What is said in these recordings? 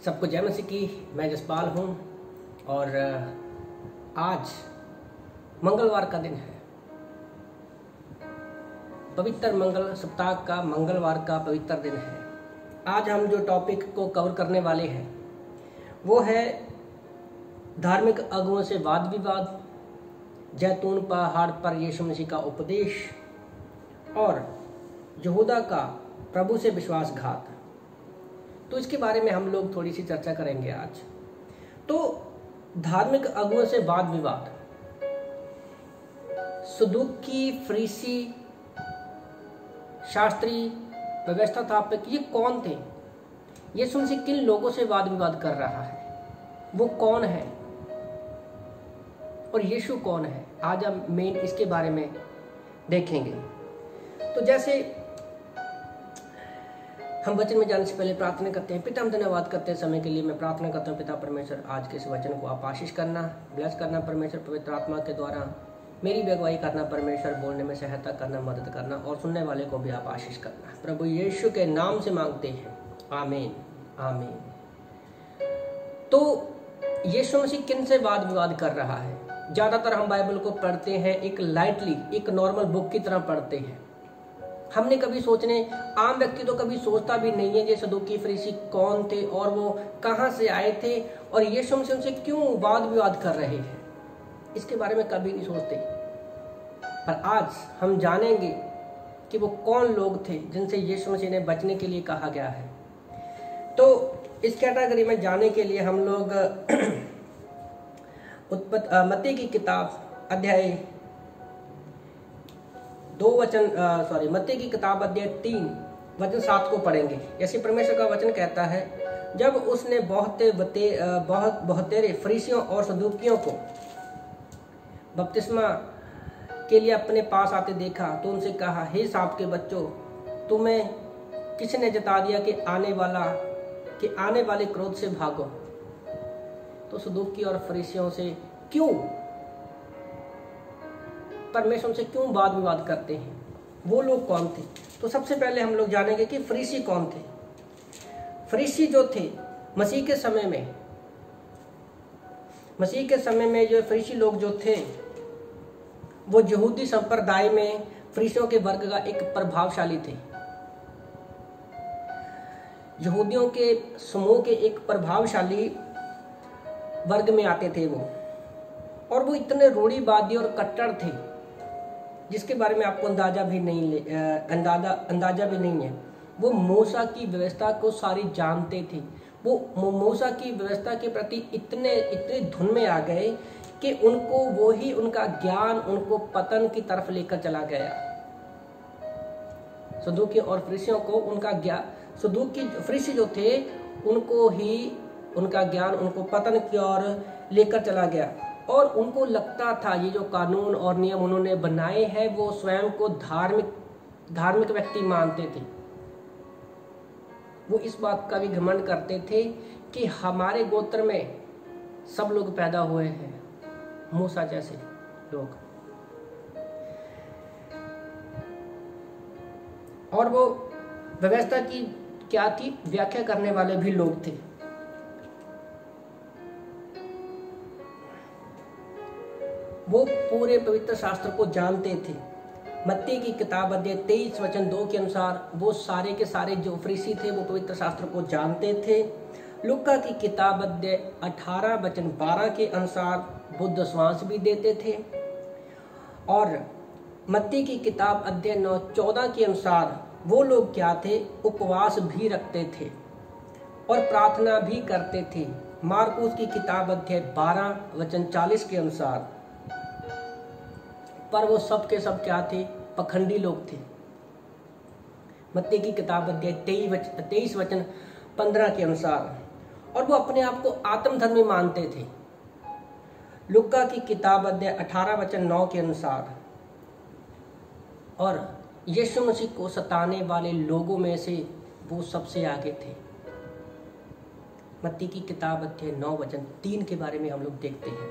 सबको जय मसीह की। मैं जसपाल हूँ और आज मंगलवार का दिन है। पवित्र मंगल सप्ताह का मंगलवार का पवित्र दिन है। आज हम जो टॉपिक को कवर करने वाले हैं वो है धार्मिक अगुओं से वाद विवाद, जैतून पहाड़ पर यीशु मसीह का उपदेश और यहूदा का प्रभु से विश्वासघात। तो इसके बारे में हम लोग थोड़ी सी चर्चा करेंगे आज। तो धार्मिक अगुओं से वाद विवाद, सदूकी, फरीसी, शास्त्री, व्यवस्थापक, ये कौन थे? यीशु मसीह किन लोगों से वाद विवाद कर रहा है? वो कौन है और यीशु कौन है? आज हम मेन इसके बारे में देखेंगे। तो जैसे हम वचन में जाने से पहले प्रार्थना करते हैं। पिता, हम धन्यवाद करते हैं समय के लिए। मैं प्रार्थना करता हूँ पिता परमेश्वर, आज के इस वचन को आप आशीष करना, ब्लेस करना परमेश्वर, पवित्र आत्मा के द्वारा मेरी भी अगुवाई करना परमेश्वर, बोलने में सहायता करना, मदद करना और सुनने वाले को भी आप आशीष करना। प्रभु यीशु के नाम से मांगते हैं, आमीन आमीन। तो यीशु मसीह किन से वाद विवाद कर रहा है? ज्यादातर हम बाइबल को पढ़ते हैं एक लाइटली, एक नॉर्मल बुक की तरह पढ़ते हैं। हमने कभी आम व्यक्ति तो कभी सोचता भी नहीं है ये सदूकी फरीसी कौन थे और वो कहाँ से आए थे और यीशु मसीह उनसे क्यों वाद विवाद कर रहे हैं, इसके बारे में कभी नहीं सोचते। पर आज हम जानेंगे कि वो कौन लोग थे जिनसे यीशु मसीह ने बचने के लिए कहा गया है। तो इस कैटेगरी में जाने के लिए हम लोग मत्ती की किताब अध्याय मत्ती की किताब अध्याय 3 वचन 7 को पढ़ेंगे। ऐसे परमेश्वर का वचन कहता है, जब उसने बहुतेरे फरीसियों और सदूकियों को बपतिस्मा के लिए अपने पास आते देखा तो उनसे कहा, हे सांप के बच्चों, तुम्हें किसने जता दिया कि आने वाले क्रोध से भागो? तो सदूकी और फरीसियों से क्यों परमेश्वर से क्यों वाद विवाद करते हैं? वो लोग कौन थे? तो सबसे पहले हम लोग जानेंगे कि फरीसी कौन थे। फरीसी जो थे मसीह के समय में जो फरीसी लोग जो थे वो यहूदी संप्रदाय में फरीसियों के वर्ग का एक प्रभावशाली थे। यहूदियों के समूह के एक प्रभावशाली वर्ग में आते थे वो, और वो इतने रूढ़िवादी और कट्टर थे जिसके बारे में आपको अंदाजा भी नहीं है। वो मूसा की व्यवस्था को सारी जानते थे। वो मूसा की व्यवस्था के प्रति इतने धुन में आ गए कि उनका ज्ञान उनको पतन की तरफ लेकर चला गया। सदूकी और फरीसियों को फरीसी जो थे उनका ज्ञान उनको पतन की ओर लेकर चला गया, और उनको लगता था ये जो कानून और नियम उन्होंने बनाए हैं वो स्वयं को धार्मिक व्यक्ति मानते थे। वो इस बात का भी घमंड करते थे कि हमारे गोत्र में सब लोग पैदा हुए हैं, मूसा जैसे लोग। और वो व्यवस्था की क्या थी, व्याख्या करने वाले भी लोग थे। वो पूरे पवित्र शास्त्र को जानते थे। मत्ती की किताब अध्याय 23 वचन 2 के अनुसार वो सारे के सारे जो फरीसी थे वो पवित्र शास्त्र को जानते थे। लूका की किताब अध्याय 18 वचन 12 के अनुसार बुद्ध श्वास भी देते थे, और मत्ती की किताब अध्याय 9 14 के अनुसार वो लोग क्या थे, उपवास भी रखते थे और प्रार्थना भी करते थे। मार्कुस की किताब अध्याय 12 वचन 40 के अनुसार, पर वो सब के सब क्या थे, पखंडी लोग थे। मत्ती की किताब अध्याय 23 वचन 15 के अनुसार, और वो अपने आप को आत्मधर्मी मानते थे। लूका की किताब अध्याय 18 वचन 9 के अनुसार, और यीशु मसीह को सताने वाले लोगों में से वो सबसे आगे थे। मत्ती की किताब अध्याय 9 वचन 3 के बारे में हम लोग देखते हैं।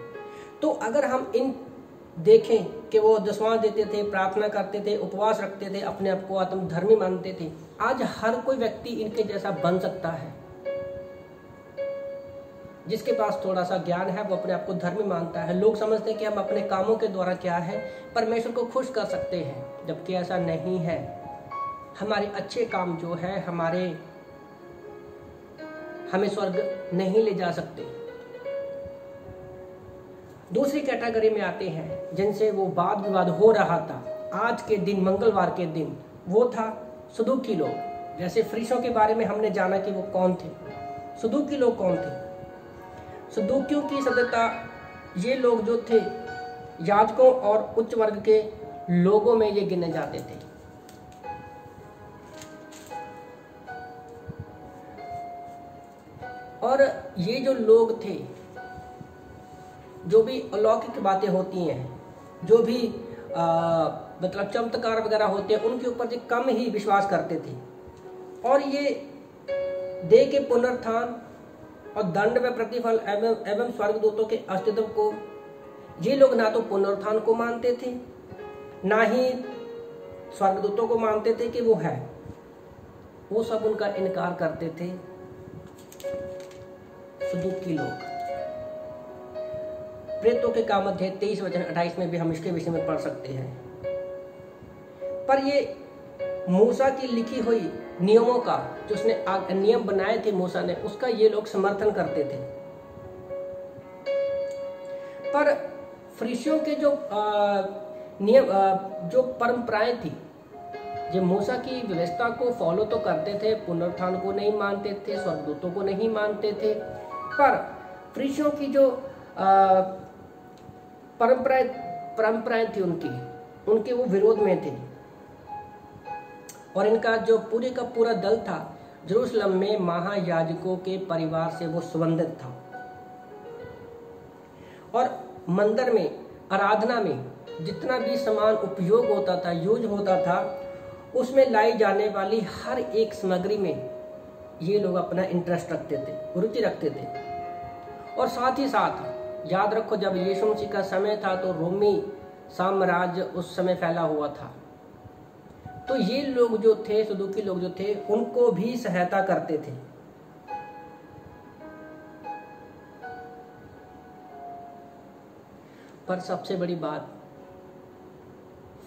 तो अगर हम इन देखें कि वो दशवां देते थे, प्रार्थना करते थे, उपवास रखते थे, अपने आप को आत्मधर्मी मानते थे। आज हर कोई व्यक्ति इनके जैसा बन सकता है। जिसके पास थोड़ा सा ज्ञान है वो अपने आप को धर्मी मानता है। लोग समझते हैं कि हम अपने कामों के द्वारा क्या है, परमेश्वर को खुश कर सकते हैं, जबकि ऐसा नहीं है। हमारे अच्छे काम जो है हमें स्वर्ग नहीं ले जा सकते। दूसरी कैटेगरी में आते हैं जिनसे वो वाद विवाद हो रहा था आज के दिन, मंगलवार के दिन, वो था सदूकी लोग। जैसे फरीसियों के बारे में हमने जाना कि वो कौन थे, सदूकी लोग कौन थे। सदूकियों की सभ्यता, ये लोग जो थे याजकों और उच्च वर्ग के लोगों में ये गिने जाते थे। और ये जो लोग थे, जो भी अलौकिक बातें होती हैं, जो भी मतलब चमत्कार वगैरह होते हैं, उनके ऊपर जो कम ही विश्वास करते थे। और ये देह के पुनरुत्थान और दंड व प्रतिफल एवं स्वर्गदूतों के अस्तित्व को, ये लोग ना तो पुनरुत्थान को मानते थे, ना ही स्वर्गदूतों को मानते थे कि वो है। वो सब उनका इनकार करते थे सदूकी लोग। प्रेतों के काम अध्याय 23 वचन 28 में भी हम इसके विषय में पढ़ सकते हैं। पर ये मूसा की लिखी हुई नियमों का, जो उसने नियम बनाए थे मूसा ने, उसका ये लोग समर्थन करते थे। पर फरीसियों के जो नियम, जो परंपराएं थी, जो मूसा की व्यवस्था को फॉलो तो करते थे, पुनरुत्थान को नहीं मानते थे, स्वर्गदूतों को नहीं मानते थे, पर फरीसियों की जो परंपराएं थी उनके वो विरोध में थे। और इनका जो पूरे का पूरा दल था, जेरूसलम में महायाजकों के परिवार से वो संबंधित था। और मंदिर में, आराधना में जितना भी सामान उपयोग होता था, यूज होता था, उसमें लाई जाने वाली हर एक सामग्री में ये लोग अपना इंटरेस्ट रखते थे, रुचि रखते थे। और साथ ही साथ याद रखो, जब यीशु मसीह का समय था तो रोमी साम्राज्य उस समय फैला हुआ था। तो ये लोग जो थे, सदूकी लोग जो थे, उनको भी सहायता करते थे। पर सबसे बड़ी बात,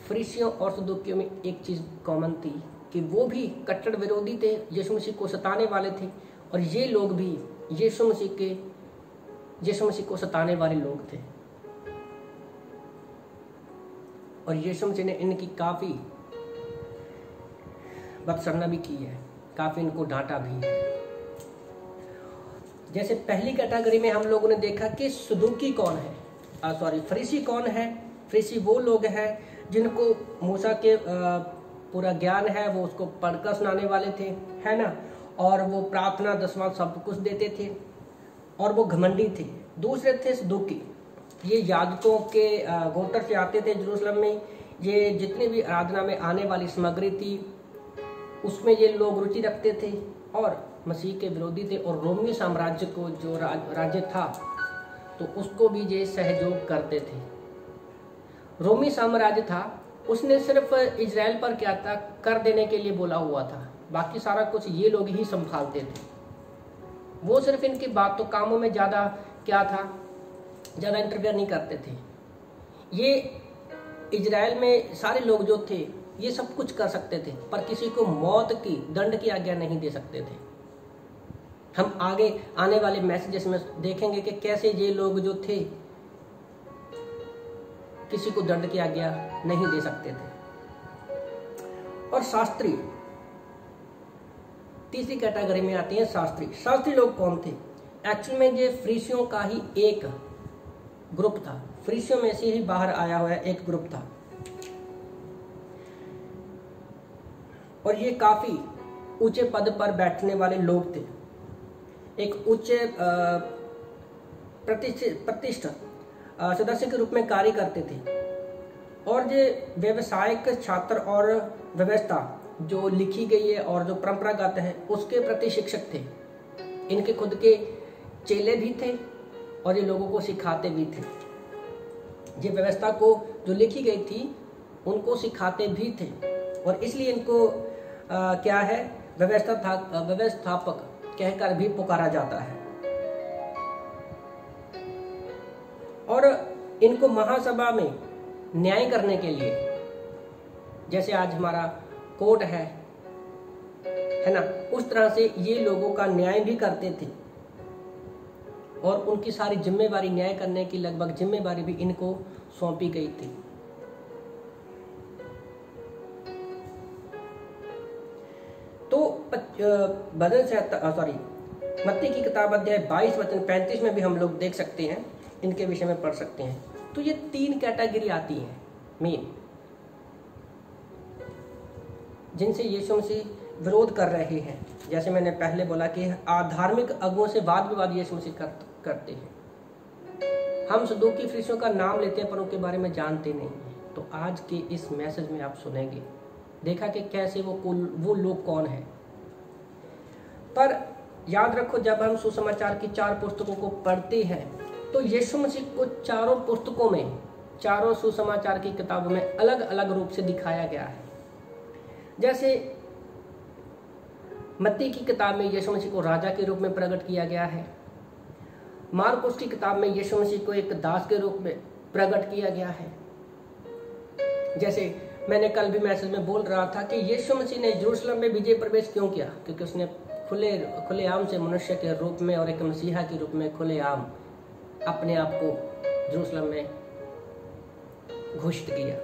फरीसियों और सदूकियों में एक चीज कॉमन थी कि वो भी कट्टर विरोधी थे, यीशु मसीह को सताने वाले थे। और ये लोग भी यीशु मसीह को सताने वाले लोग थे। और यीशु मसीह ने इनकी काफी बदसरना भी की है, काफी इनको डांटा भी है। जैसे पहली कैटेगरी में हम लोगों ने देखा कि सदूकी कौन है, फरीसी कौन है। फरीसी वो लोग हैं जिनको मूसा के पूरा ज्ञान है, वो उसको पढ़कर सुनाने वाले थे, है ना। और वो प्रार्थना, दसवां सब कुछ देते थे, और वो घमंडी थे। दूसरे थे सदूकी, ये याजकों के गोत्र से आते थे जेरूसलम में। ये जितनी भी आराधना में आने वाली सामग्री थी उसमें ये लोग रुचि रखते थे और मसीह के विरोधी थे। और रोमी साम्राज्य को, जो राज्य था, तो उसको भी ये सहयोग करते थे। रोमी साम्राज्य था, उसने सिर्फ इजराइल पर क्या था, कर देने के लिए बोला हुआ था, बाकी सारा कुछ ये लोग ही संभालते थे। वो सिर्फ इनकी बात तो कामों में ज़्यादा क्या था, ज़्यादा इंटरफेयर नहीं करते थे। ये इजराइल में सारे लोग जो थे ये सब कुछ कर सकते थे, पर किसी को मौत की, दंड की आज्ञा नहीं दे सकते थे। हम आगे आने वाले मैसेजेस में देखेंगे कि कैसे ये लोग जो थे किसी को दंड की आज्ञा नहीं दे सकते थे। और शास्त्री तीसरी कैटेगरी में आते हैं। शास्त्री लोग कौन थे? एक्चुअल में ये फरीसियों का ही एक ग्रुप था, फरीसियों में से ही बाहर आया हुआ एक ग्रुप था। और ये काफी ऊंचे पद पर बैठने वाले लोग थे, एक ऊंचे प्रतिष्ठित सदस्य के रूप में कार्य करते थे। और ये व्यवसायिक छात्र और व्यवस्था जो लिखी गई है और जो परंपरागत है उसके प्रति शिक्षक थे। इनके खुद के चेले भी थे और ये लोगों को सिखाते भी थे। ये व्यवस्था को जो लिखी गई थी उनको सिखाते भी थे, और इसलिए इनको क्या है, व्यवस्थापक कहकर भी पुकारा जाता है। और इनको महासभा में न्याय करने के लिए, जैसे आज हमारा कोर्ट है ना, उस तरह से ये लोगों का न्याय भी करते थे और उनकी सारी जिम्मेवारी, न्याय करने की लगभग जिम्मेवारी भी इनको सौंपी गई थी। तो भजन से मत्ती की किताब अध्याय 22 वचन 35 में भी हम लोग देख सकते हैं, इनके विषय में पढ़ सकते हैं। तो ये 3 कैटेगरी आती है मेन, जिनसे यीशु मसीह विरोध कर रहे हैं। जैसे मैंने पहले बोला कि धार्मिक अगुओं से वाद विवाद यीशु मसीह करते हैं। हम सदूकी फरीसियों का नाम लेते हैं पर उनके बारे में जानते नहीं हैं। तो आज के इस मैसेज में आप सुनेंगे, देखा कि कैसे वो लोग कौन है। पर याद रखो, जब हम सुसमाचार की 4 पुस्तकों को पढ़ते हैं तो यीशु मसीह को चारों पुस्तकों में, चारों सुसमाचार की किताबों में अलग अलग रूप से दिखाया गया है। जैसे मत्ती की किताब में यीशु मसीह को राजा के रूप में प्रकट किया गया है। मार्कुस की किताब में यीशु मसीह को एक दास के रूप में प्रकट किया गया है। जैसे मैंने कल भी मैसेज में बोल रहा था कि यीशु मसीह ने यरूशलेम में विजय प्रवेश क्यों किया, क्योंकि उसने खुलेआम से मनुष्य के रूप में और एक मसीहा के रूप में खुलेआम अपने आप को यरूशलेम में घोषित किया।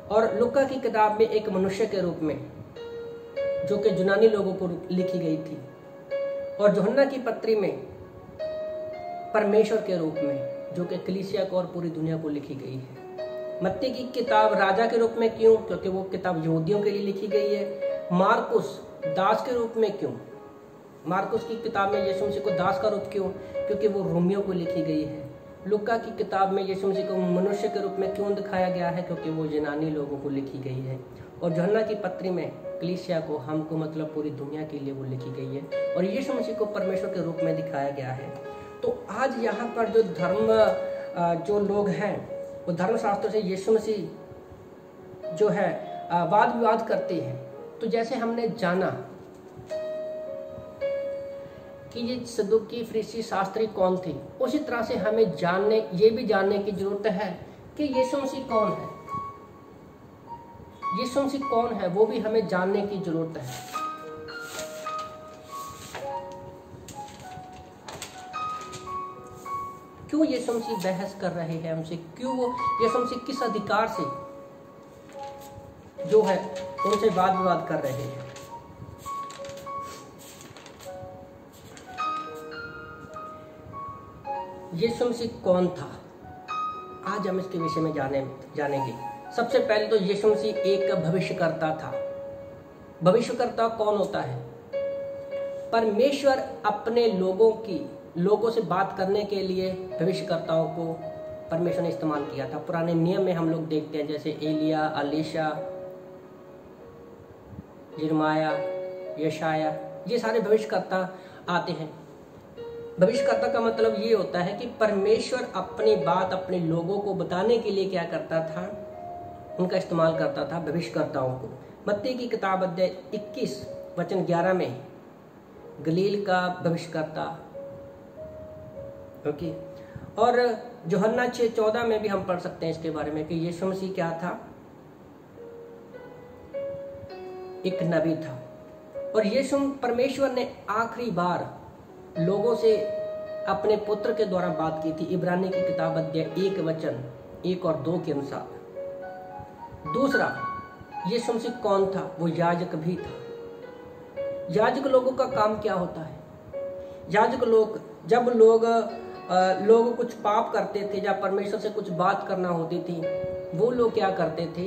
और लूका की किताब में एक मनुष्य के रूप में, जो कि यूनानी लोगों को लिखी गई थी, और यूहन्ना की पत्री में परमेश्वर के रूप में, जो कि कलीसिया को और पूरी दुनिया को लिखी गई है। मत्ती की किताब राजा के रूप में क्यों, क्योंकि वो किताब यहूदियों के लिए लिखी गई है। मार्कुस दास के रूप में क्यों, मार्कुस की किताब में यीशु मसीह को दास का रूप क्यों, क्योंकि वो रोमियो को लिखी गई है। लूका की किताब में यीशु मसीह को मनुष्य के रूप में क्यों दिखाया गया है, क्योंकि वो यूनानी लोगों को लिखी गई है। और यूहन्ना की पत्री में कलीसिया को, हमको मतलब पूरी दुनिया के लिए वो लिखी गई है। और यीशु मसीह को परमेश्वर के रूप में दिखाया गया है। तो आज यहाँ पर जो जो लोग हैं वो धर्मशास्त्र से यीशु मसीह जो है वाद विवाद करते हैं। तो जैसे हमने जाना कि ये सदूकी फरीसी शास्त्री कौन थे, उसी तरह से हमें ये भी जानने की जरूरत है कि यीशु मसीह कौन है। यीशु मसीह कौन है वो भी हमें जानने की जरूरत है। क्यों यीशु मसीह बहस कर रहे हैं हमसे, क्यों वो यीशु मसीह किस अधिकार से जो है उनसे वाद विवाद कर रहे हैं। यीशु मसीह कौन था, आज हम इसके विषय में जानेंगे। सबसे पहले तो यीशु मसीह एक भविष्यकर्ता था। भविष्यकर्ता कौन होता है? परमेश्वर अपने लोगों से बात करने के लिए भविष्यकर्ताओं को परमेश्वर ने इस्तेमाल किया था। पुराने नियम में हम लोग देखते हैं, जैसे एलिया, अलीशा, यिर्मयाह, यशाया, ये सारे भविष्यकर्ता आते हैं। भविष्यकर्ता का मतलब ये होता है कि परमेश्वर अपनी बात अपने लोगों को बताने के लिए क्या करता था, उनका इस्तेमाल करता था, भविष्यकर्ताओं को। मत्ती की किताब अध्याय 21 वचन 11 में गलील का भविष्यकर्ता, ओके। और यूहन्ना 6:14 में भी हम पढ़ सकते हैं इसके बारे में कि यीशु मसीह क्या था, एक नबी था। और यीशु परमेश्वर ने आखिरी बार लोगों से अपने पुत्र के द्वारा बात की थी, इब्रानी की किताब अध्याय 1 वचन 1 और 2 के अनुसार। दूसरा, यीशु मसीह कौन था? वो याजक भी था। याजक लोगों का काम क्या होता है? याजक लोग, जब लोग कुछ पाप करते थे, जब परमेश्वर से कुछ बात करना होती थी, वो लोग क्या करते थे?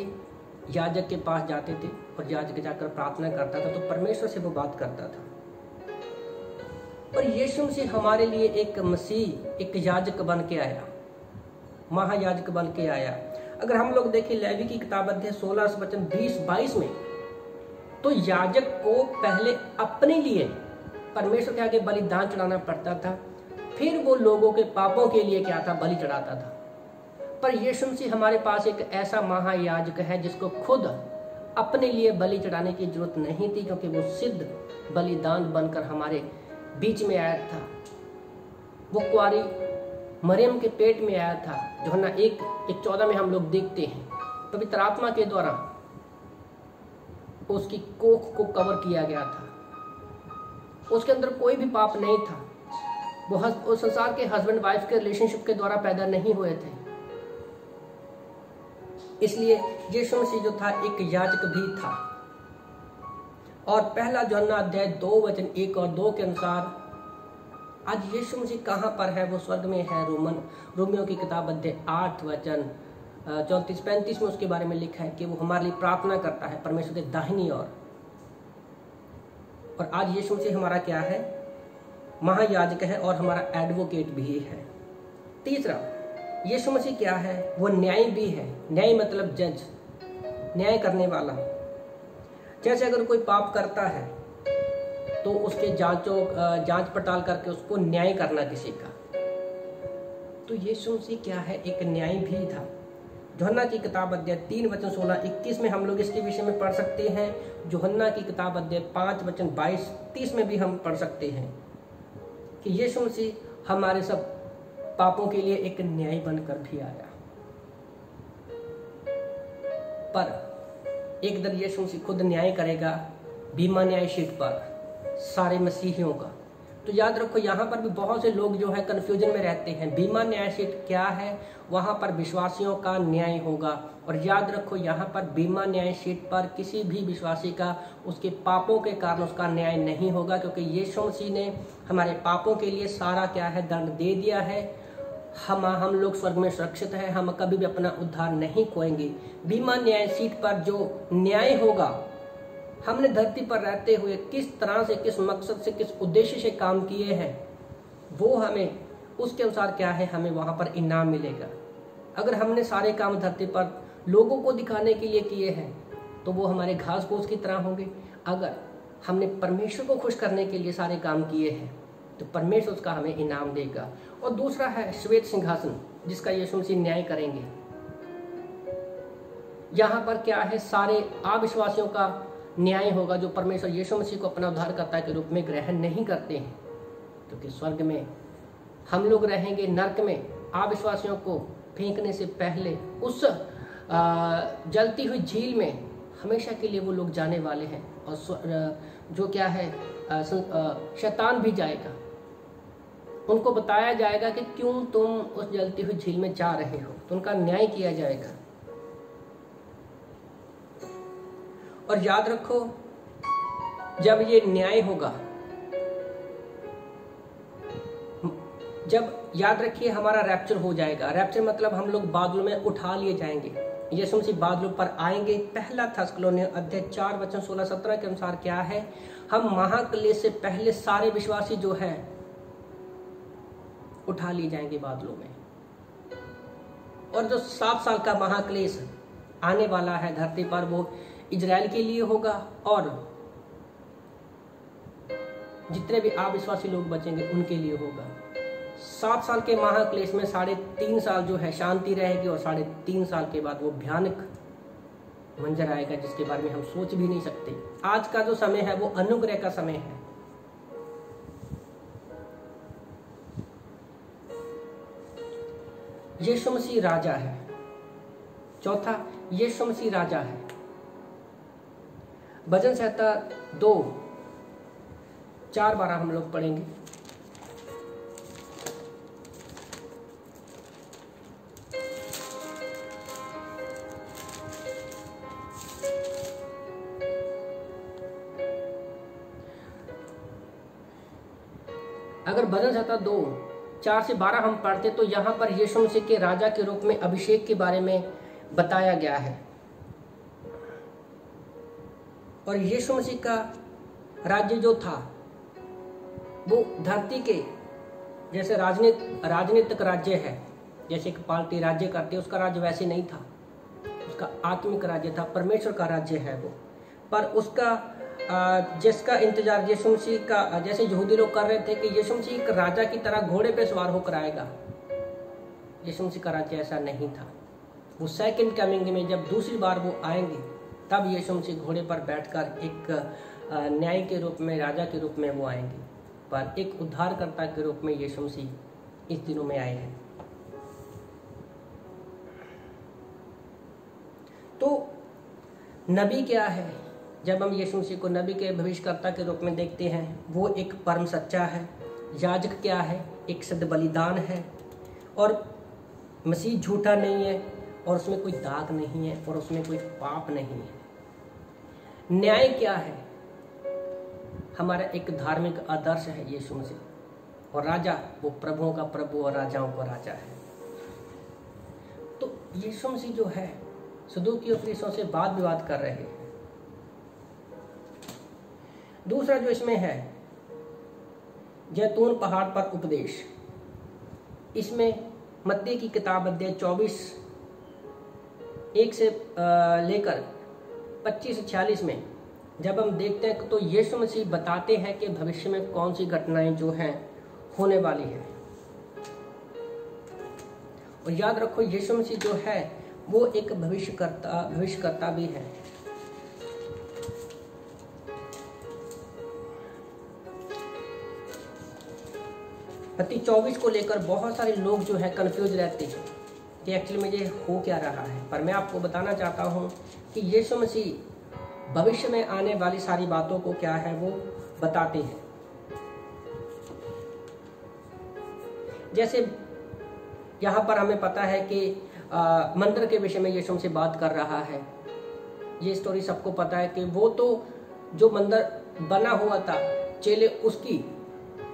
याजक के पास जाते थे और याजक जाकर प्रार्थना करता था, तो परमेश्वर से वो बात करता था। और यीशु मसीह हमारे लिए एक मसीह, एक याजक बन के आया, महायाजक बन के आया। अगर हम लोग देखें लेवी की किताब अध्याय 16 वचन 20-22 में, तो याजक को पहले अपने लिए परमेश्वर के आगे बलिदान चढ़ाना पड़ता था, फिर वो लोगों के पापों के लिए क्या था, बलि चढ़ाता था। पर यीशु मसीह हमारे पास एक ऐसा महायाजक है जिसको खुद अपने लिए बलि चढ़ाने की जरूरत नहीं थी, क्योंकि वो सिद्ध बलिदान बनकर हमारे बीच में आया था। वो कुंवारी मरियम के पेट में आया था। यूहन्ना 1:14 में हम लोग देखते हैं पवित्र आत्मा के द्वारा उसकी कोख को कवर किया गया था। उसके अंदर कोई भी पाप नहीं था। वो उस संसार के हस्बैंड वाइफ के रिलेशनशिप के द्वारा पैदा नहीं हुए थे। इसलिए यीशु मसीह जो था एक याजक भी था। और पहला यूहन्ना अध्याय 2:1 और 2 के अनुसार आज यीशु मसीह कहाँ पर है? वो स्वर्ग में है। रोमियो की किताब अध्याय 8:34-35 में उसके बारे में लिखा है कि वो हमारे लिए प्रार्थना करता है परमेश्वर के दाहिनी ओर। और आज यीशु मसीह हमारा क्या है? महायाजक है और हमारा एडवोकेट भी है। तीसरा, यीशु मसीह क्या है? वो न्यायी भी है। न्याय मतलब जज, न्याय करने वाला। जैसे अगर कोई पाप करता है तो उसके जांच पड़ताल करके उसको न्याय करना किसी का, तो यीशु मसीह क्या है? एक न्यायी भी था। यूहन्ना की किताब अध्याय 3:16-21 में हम लोग इसके विषय में पढ़ सकते हैं। यूहन्ना की किताब अध्याय 5:22-30 में भी हम पढ़ सकते हैं कि यीशु मसीह हमारे सब पापों के लिए एक न्याय बनकर भी आया। पर एक दिन यीशु मसीह खुद न्याय करेगा बीमा न्याय शीट पर सारे मसीहियों का। तो याद रखो, यहाँ पर भी बहुत से लोग जो है कंफ्यूजन में रहते हैं। बीमा न्याय शीट क्या है? वहां पर विश्वासियों का न्याय होगा। और याद रखो, यहाँ पर बीमा न्याय शीट पर किसी भी विश्वासी का उसके पापों के कारण उसका न्याय नहीं होगा, क्योंकि यीशु मसीह ने हमारे पापों के लिए सारा क्या है? दंड दे दिया है। हम लोग स्वर्ग में सुरक्षित हैं। हम कभी भी अपना उद्धार नहीं खोएंगे। बीमा न्याय शीट पर जो न्याय होगा, हमने धरती पर रहते हुए किस तरह से, किस मकसद से, किस उद्देश्य से काम किए हैं, वो हमें उसके अनुसार क्या है? हमें वहां पर इनाम मिलेगा। अगर हमने सारे काम धरती पर लोगों को दिखाने के लिए किए हैं तो वो हमारे घास फूस की तरह होंगे। अगर हमने परमेश्वर को खुश करने के लिए सारे काम किए हैं तो परमेश्वर उसका हमें इनाम देगा। और दूसरा है श्वेत सिंहासन, जिसका यीशु मसीह न्याय करेंगे। यहाँ पर क्या है? सारे अविश्वासियों का न्याय होगा जो परमेश्वर यीशु मसीह को अपना उद्धारकर्ता के रूप में ग्रहण नहीं करते हैं, क्योंकि स्वर्ग में हम लोग रहेंगे। नरक में अविश्वासियों को फेंकने से पहले उस जलती हुई झील में हमेशा के लिए वो लोग जाने वाले हैं। और जो क्या है, शैतान भी जाएगा। उनको बताया जाएगा कि क्यों तुम उस जलती हुई झील में जा रहे हो, तो उनका न्याय किया जाएगा। और याद रखो, जब ये न्याय होगा, जब याद रखिए हमारा रैप्चर हो जाएगा। रैप्चर मतलब हम लोग बादलों में उठा लिए जाएंगे। यीशु मसीह बादलों पर आएंगे। पहला थेसलोनिय अध्याय 4:16-17 के अनुसार क्या है? हम महाक्लेश से पहले सारे विश्वासी जो है उठा लिए जाएंगे बादलों में। और जो 7 साल का महाक्लेश आने वाला है धरती पर, वो इजराइल के लिए होगा। और जितने भी अविश्वासी लोग बचेंगे उनके लिए होगा। 7 साल के महाक्लेश में 3.5 साल जो है शांति रहेगी, और 3.5 साल के बाद वो भयानक मंजर आएगा जिसके बारे में हम सोच भी नहीं सकते। आज का जो समय है वो अनुग्रह का समय है। यीशु मसीह राजा है। चौथा, यीशु मसीह राजा है। भजन संहिता 2:4-12 हम लोग पढ़ेंगे। अगर भजन संहिता 2:4-12 हम पढ़ते तो यहाँ पर यीशु मसीह के राजा के रूप में अभिषेक के बारे में बताया गया है। और यीशु मसीह का राज्य जो था वो धरती के जैसे राजनीतिक राज्य है, जैसे एक पार्टी राज्य करती है, उसका राज्य वैसे नहीं था। उसका आत्मिक राज्य था, परमेश्वर का राज्य है वो। पर उसका जिसका इंतजार यीशु मसीह का, जैसे यहूदी लोग कर रहे थे कि यीशु मसीह एक राजा की तरह घोड़े पे सवार होकर आएगा, यीशु मसीह का राज्य ऐसा नहीं था। वो सेकंड कमिंग में जब दूसरी बार वो आएंगे तब यीशु मसीह घोड़े पर बैठकर एक न्याय के रूप में, राजा के रूप में वो आएंगे। पर एक उद्धारकर्ता के रूप में यीशु मसीह इस दिनों में आए हैं। तो नबी क्या है? जब हम यीशु मसीह को नबी के भविष्यकर्ता के रूप में देखते हैं, वो एक परम सच्चा है। याजक क्या है? एक सिद्ध बलिदान है। और मसीह झूठा नहीं है, और उसमें कोई दाग नहीं है, और उसमें कोई पाप नहीं है। न्याय क्या है? हमारा एक धार्मिक आदर्श है यीशु मसीह। और राजा, वो प्रभुओं का प्रभु और राजाओं का राजा है। तो यीशु मसीह जो है, सदूकी और फरीसियों से वाद विवाद कर रहे हैं। दूसरा जो इसमें है, जैतून पहाड़ पर उपदेश। इसमें मत्ती की किताब अध्याय 24 1 से लेकर 25 से 46 में जब हम देखते हैं तो यीशु मसीह बताते हैं कि भविष्य में कौन सी घटनाएं जो हैं होने वाली है। और याद रखो, यीशु मसीह जो है वो एक भविष्यकर्ता भी है। मत्ती 24 को लेकर बहुत सारे लोग जो है कंफ्यूज रहते हैं कि एक्चुअली में ये हो क्या रहा है। पर मैं आपको बताना चाहता हूँ कि यीशु मसीह भविष्य में आने वाली सारी बातों को क्या है वो बताते हैं। जैसे यहाँ पर हमें पता है कि मंदिर के विषय में यीशु मसीह बात कर रहा है। ये स्टोरी सबको पता है कि वो तो जो मंदिर बना हुआ था, चेले उसकी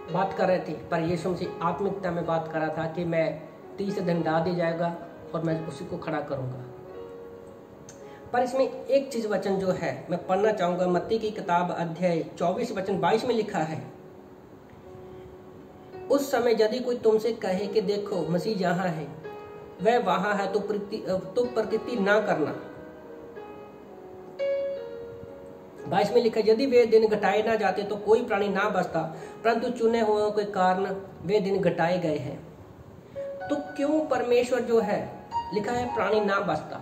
बात कर रहे थे, पर यीशु मसीह आत्मिकता में बात कर रहा था कि मैं 30 दिन डाल दिया जाएगा और मैं उसी को खड़ा करूंगा। पर इसमें एक चीज वचन जो है मैं पढ़ना चाहूंगा। मत्ती की किताब अध्याय 24 वचन 22 में लिखा है, उस समय यदि कोई तुमसे कहे कि देखो मसीह यहाँ है, वह वहां है, तो प्रतीति ना करना। 22 में लिखा, यदि वे दिन घटाए ना जाते तो कोई प्राणी ना बचता, परंतु चुने हुए के कारण वे दिन घटाए गए हैं। तो क्यों परमेश्वर जो है लिखा है प्राणी ना बचता?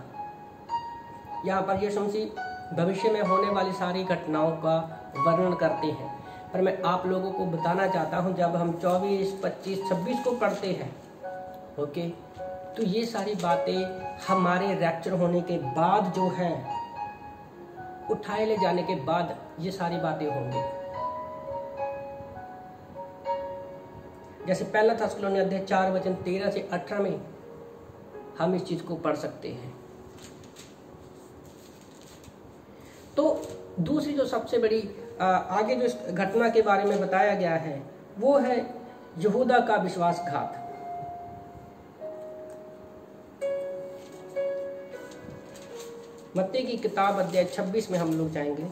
यहाँ पर यीशु मसीह भविष्य में होने वाली सारी घटनाओं का वर्णन करते हैं। पर मैं आप लोगों को बताना चाहता हूँ, जब हम 24, 25, 26 को पढ़ते हैं, ओके, तो ये सारी बातें हमारे रैप्चर होने के बाद जो है, उठाए ले जाने के बाद ये सारी बातें होंगी। जैसे पहला थिस्सलुनीकियों अध्याय 4 वचन 13 से 18 में हम इस चीज को पढ़ सकते हैं। तो दूसरी जो सबसे बड़ी आगे जो इस घटना के बारे में बताया गया है वो है यहूदा का विश्वासघात। मत्ती की किताब अध्याय 26 में हम लोग जाएंगे।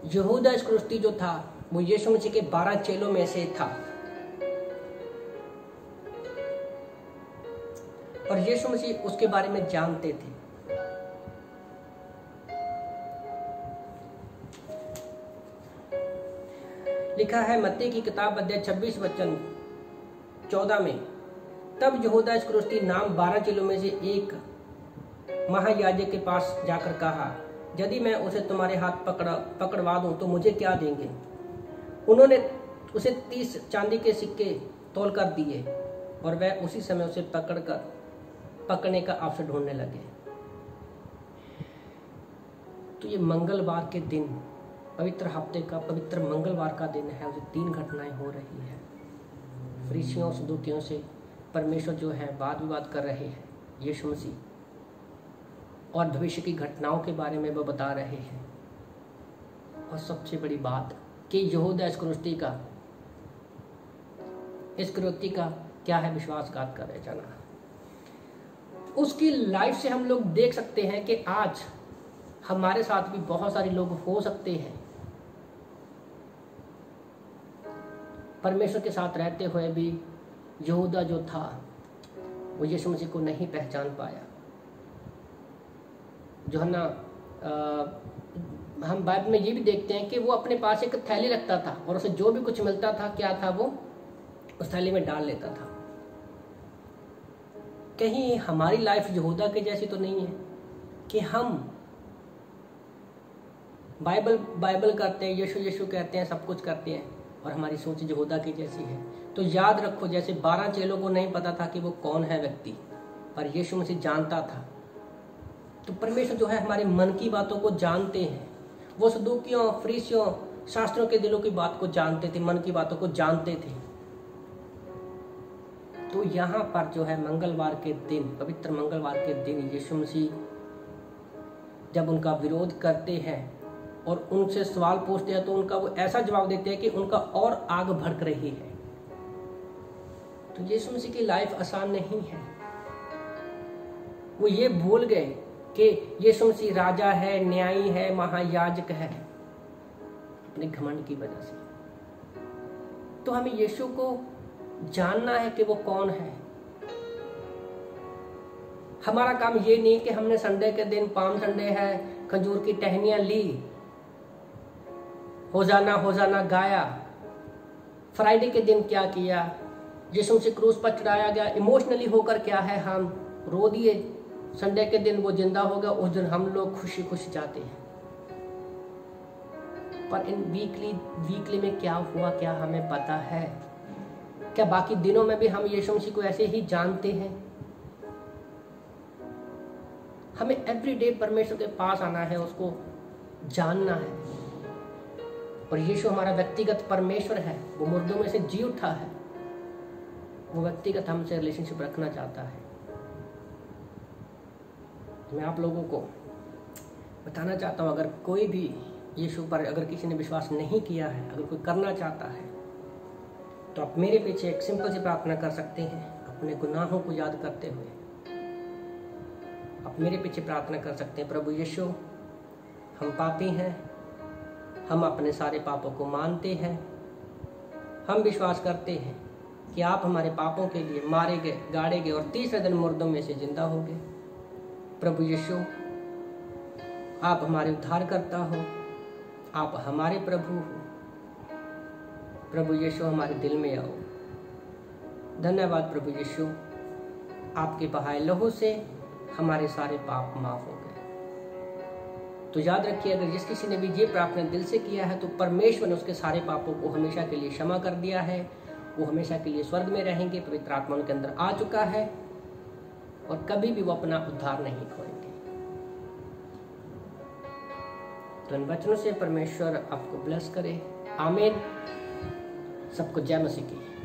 यहूदा इस्करियोती जो था वो यीशु मसीह के 12 चेलों में से था। और यीशु मसीह उसके बारे में जानते थे। लिखा है मत्ती की किताब अध्याय 26 वचन 14 में, तब यहूदा इस्करियोती नाम 12 चेलों में से एक महायाजक के पास जाकर कहा, यदि मैं उसे तुम्हारे हाथ पकड़वा दूं तो मुझे क्या देंगे? उन्होंने उसे 30 चांदी के सिक्के तोल कर दिए और वह उसी समय उसे पकड़ने का अवसर ढूंढने लगे। तो ये मंगलवार के दिन, पवित्र हफ्ते का पवित्र मंगलवार का दिन है। उसे 3 घटनाएं हो रही है। फरीसियों सदूकियों से परमेश्वर जो है वाद विवाद कर रहे हैं यीशु मसीह, और भविष्य की घटनाओं के बारे में वो बता रहे हैं। और सबसे बड़ी बात कि यहूदा इस्करियोती का क्या है? विश्वासघात कर रहे जाना। उसकी लाइफ से हम लोग देख सकते हैं कि आज हमारे साथ भी बहुत सारे लोग हो सकते हैं परमेश्वर के साथ रहते हुए भी यहूदा जो था वो यीशु मसीह को नहीं पहचान पाया। जो है ना, हम बाइबल में ये भी देखते हैं कि वो अपने पास एक थैली रखता था और उसे जो भी कुछ मिलता था क्या था, वो उस थैली में डाल लेता था। कहीं हमारी लाइफ यहूदा के जैसी तो नहीं है कि हम बाइबल करते हैं, यीशु यीशु कहते हैं, सब कुछ करते हैं, और हमारी सोच यहूदा की जैसी है। तो याद रखो, जैसे 12 चेलों को नहीं पता था कि वो कौन है व्यक्ति, पर यीशु मसीह जानता था। तो परमेश्वर जो है हमारे मन की बातों को जानते हैं। वो सदूकियों, फरीसियों, शास्त्रों के दिलों की बात को जानते थे, मन की बातों को जानते थे। तो यहाँ पर जो है मंगलवार के दिन, पवित्र मंगलवार के दिन यीशु मसीह जब उनका विरोध करते हैं और उनसे सवाल पूछते हैं, तो उनका वो ऐसा जवाब देते हैं कि उनका और आग भड़क रही है। तो यीशु मसीह की लाइफ आसान नहीं है। वो ये भूल गए कि यीशु मसीह राजा है, न्यायी है, महायाजक है, अपने घमंड की वजह से। तो हमें यीशु को जानना है कि वो कौन है। हमारा काम ये नहीं कि हमने संडे के दिन, पाम संडे है, खजूर की टहनियां ली, होजाना होजाना गाया, फ्राइडे के दिन क्या किया, यीशु मसीह क्रूस पर चढ़ाया गया, इमोशनली होकर क्या है, हम रो दिए। संडे के दिन वो जिंदा हो गया, उस दिन हम लोग खुशी खुशी जाते हैं। पर इन वीकली में क्या हुआ, क्या हमें पता है? क्या बाकी दिनों में भी हम यीशु मसीह को ऐसे ही जानते हैं? हमें एवरीडे परमेश्वर के पास आना है, उसको जानना है। और यीशु हमारा व्यक्तिगत परमेश्वर है, वो मुर्दों में से जी उठा है, वो व्यक्तिगत हमसे रिलेशनशिप रखना चाहता है। मैं आप लोगों को बताना चाहता हूँ, अगर कोई भी यीशु पर, अगर किसी ने विश्वास नहीं किया है, अगर कोई करना चाहता है, तो आप मेरे पीछे एक सिंपल सी प्रार्थना कर सकते हैं। अपने गुनाहों को याद करते हुए आप मेरे पीछे प्रार्थना कर सकते हैं। प्रभु यीशु, हम पापी हैं, हम अपने सारे पापों को मानते हैं, हम विश्वास करते हैं कि आप हमारे पापों के लिए मारे गए, गाड़े गए और तीसरे दिन मुर्दों में से जिंदा हो गए। प्रभु यीशु, आप हमारे उद्धारकर्ता हो, आप हमारे प्रभु हो। प्रभु यीशु, हमारे दिल में आओ। धन्यवाद प्रभु यीशु, आपके बहाए लहू से हमारे सारे पाप माफ हो गए। तो याद रखिए, अगर जिस किसी ने भी ये प्रार्थना दिल से किया है, तो परमेश्वर ने उसके सारे पापों को हमेशा के लिए क्षमा कर दिया है। वो हमेशा के लिए स्वर्ग में रहेंगे, पवित्र आत्मा उनके अंदर आ चुका है और कभी भी वो अपना उद्धार नहीं खोएंगे। तो इन वचनों से परमेश्वर आपको ब्लेस करे। आमीन। सबको जय मसीह की।